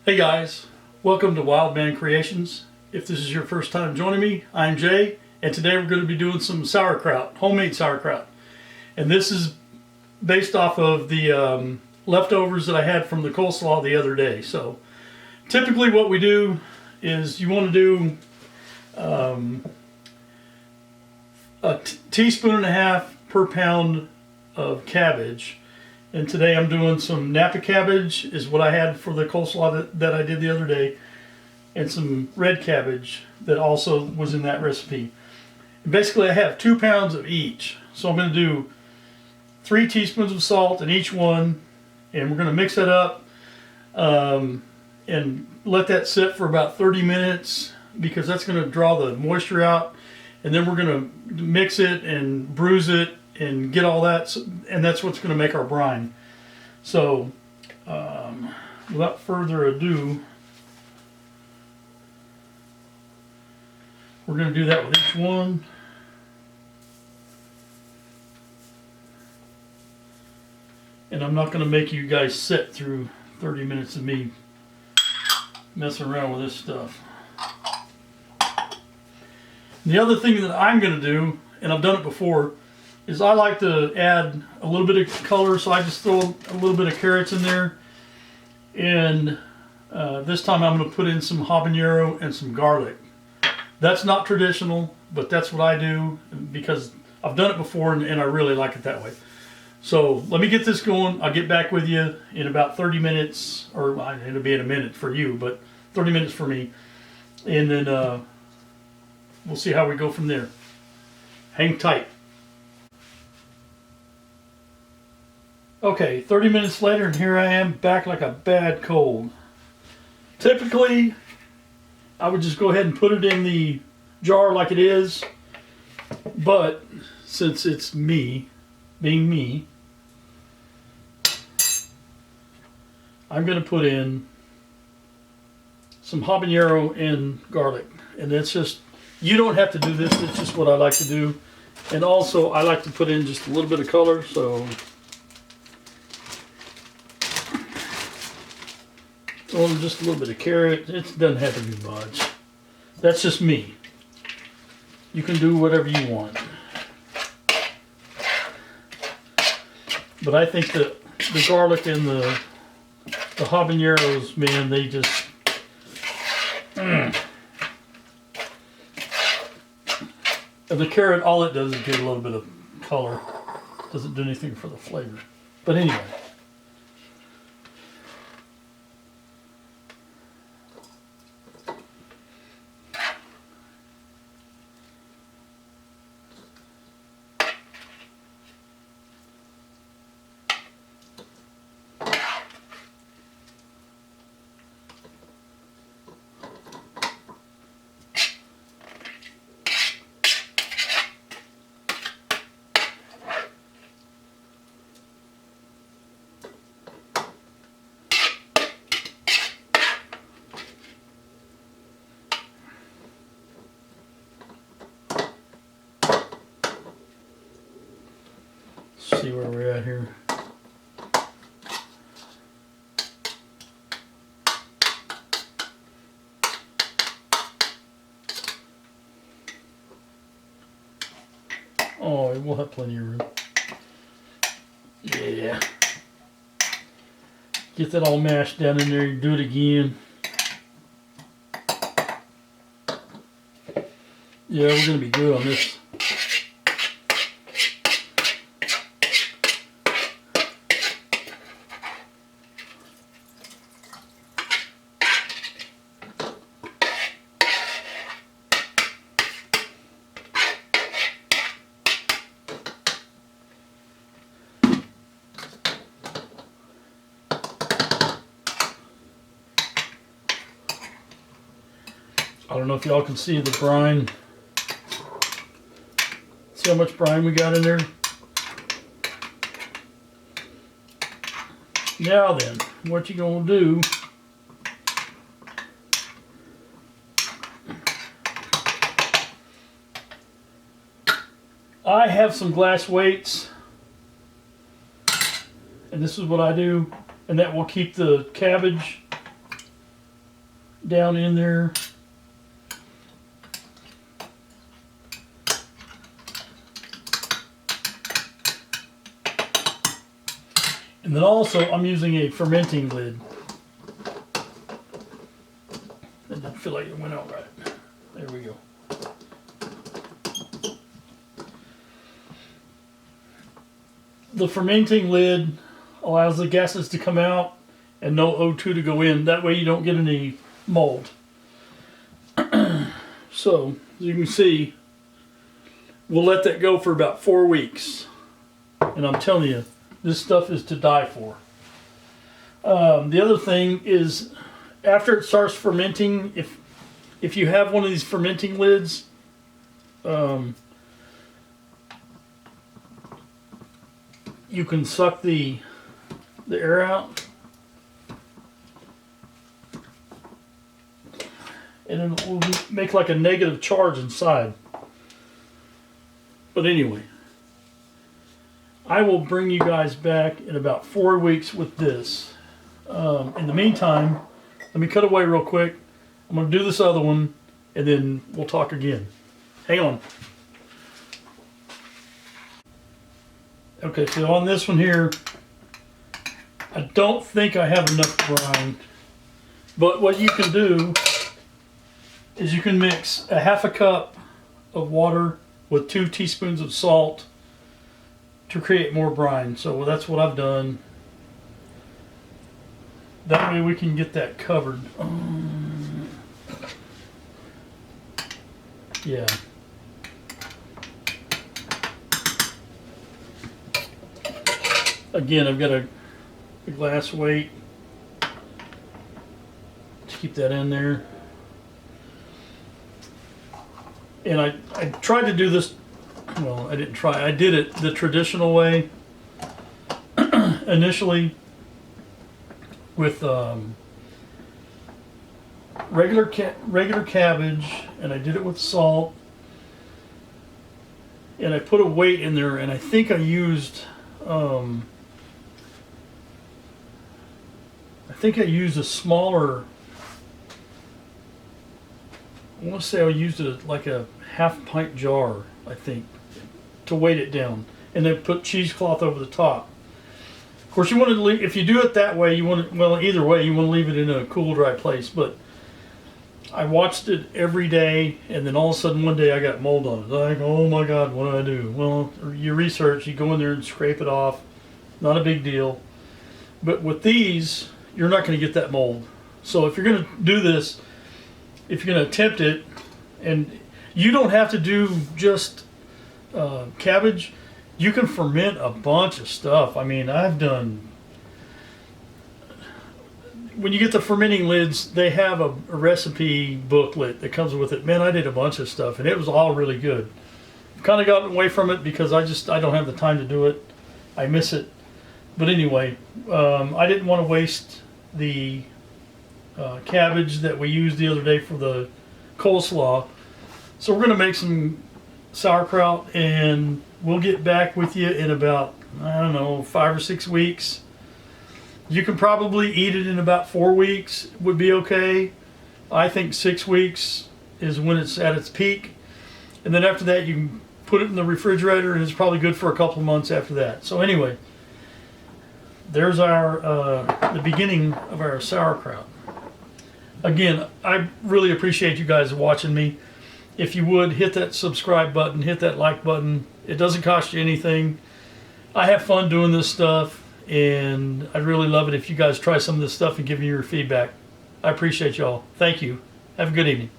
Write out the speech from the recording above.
Hey guys, welcome to Wild Man Creations. If this is your first time joining me, I'm Jay, and today we're going to be doing some sauerkraut, homemade sauerkraut. And this is based off of the leftovers that I had from the coleslaw the other day. So typically what we do is you want to do a teaspoon and a half per pound of cabbage. And today I'm doing some Napa cabbage is what I had for the coleslaw that I did the other day. And some red cabbage that also was in that recipe. And basically I have 2 pounds of each. So I'm going to do 3 teaspoons of salt in each one. And we're going to mix that up and let that sit for about 30 minutes because that's going to draw the moisture out. And then we're going to mix it and bruise it and get all that, and that's what's going to make our brine. So without further ado, we're going to do that with each one. And I'm not going to make you guys sit through 30 minutes of me messing around with this stuff. The other thing that I'm going to do, and I've done it before, is I like to add a little bit of color, so I just throw a little bit of carrots in there. And this time I'm going to put in some habanero and some garlic. That's not traditional, but that's what I do because I've done it before and I really like it that way. So let me get this going. I'll get back with you in about 30 minutes, or it'll be in a minute for you, but 30 minutes for me. And then we'll see how we go from there. Hang tight. Okay, 30 minutes later, and here I am back like a bad cold. Typically, I would just go ahead and put it in the jar like it is, but since it's me, being me, I'm going to put in some habanero and garlic. And it's just, you don't have to do this, it's just what I like to do. And also, I like to put in just a little bit of color, so throw in just a little bit of carrot. It doesn't have to be much. That's just me. You can do whatever you want. But I think that the garlic and the habaneros, man, they just... And the carrot, all it does is give a little bit of color. Doesn't do anything for the flavor. But anyway. See where we're at here. Oh, we'll have plenty of room. Yeah. Get that all mashed down in there. Do it again. Yeah, we're going to be good on this. I don't know if y'all can see the brine. See how much brine we got in there? Now then, what you gonna do? I have some glass weights, and this is what I do, and that will keep the cabbage down in there. And then also I'm using a fermenting lid. I didn't feel like it went out right. There we go. The fermenting lid allows the gases to come out and no O2 to go in. That way you don't get any mold. So, as you can see, we'll let that go for about 4 weeks. And I'm telling you, this stuff is to die for. The other thing is, after it starts fermenting, if you have one of these fermenting lids, you can suck the air out, and it will make like a negative charge inside. But anyway, I will bring you guys back in about 4 weeks with this. In the meantime, let me cut away real quick. I'm going to do this other one, and then we'll talk again. Hang on. Okay, so on this one here, I don't think I have enough brine. But what you can do is you can mix a half a cup of water with 2 teaspoons of salt to create more brine. So that's what I've done. That way we can get that covered. Yeah. Again, I've got a glass weight to keep that in there. And I tried to do this, well, I didn't try, I did it the traditional way initially with regular cabbage, and I did it with salt, and I put a weight in there, and I think I used a smaller, I want to say I used it like a half pint jar, I think, to weight it down, and then put cheesecloth over the top. Of course, you want to leave, if you do it that way, you want to, well, either way, you want to leave it in a cool, dry place. But I watched it every day, and then all of a sudden one day I got mold on it. Like, oh my God, what do I do? Well, you research, you go in there and scrape it off. Not a big deal. But with these, you're not going to get that mold. So if you're going to do this, if you're going to attempt it, and you don't have to do just cabbage, you can ferment a bunch of stuff. I mean, I've done, when you get the fermenting lids, they have a recipe booklet that comes with it. Man, I did a bunch of stuff, and it was all really good. I've kind of gotten away from it because I don't have the time to do it. I miss it. But anyway, I didn't want to waste the cabbage that we used the other day for the coleslaw. So we're going to make some sauerkraut, and we'll get back with you in about, I don't know, 5 or 6 weeks. You can probably eat it in about 4 weeks, would be okay. I think 6 weeks is when it's at its peak. And then after that, you can put it in the refrigerator, and it's probably good for a couple of months after that. So anyway, there's our the beginning of our sauerkraut. Again, I really appreciate you guys watching me. If you would, hit that subscribe button, hit that like button. It doesn't cost you anything. I have fun doing this stuff, and I'd really love it if you guys try some of this stuff and give me your feedback. I appreciate y'all. Thank you. Have a good evening.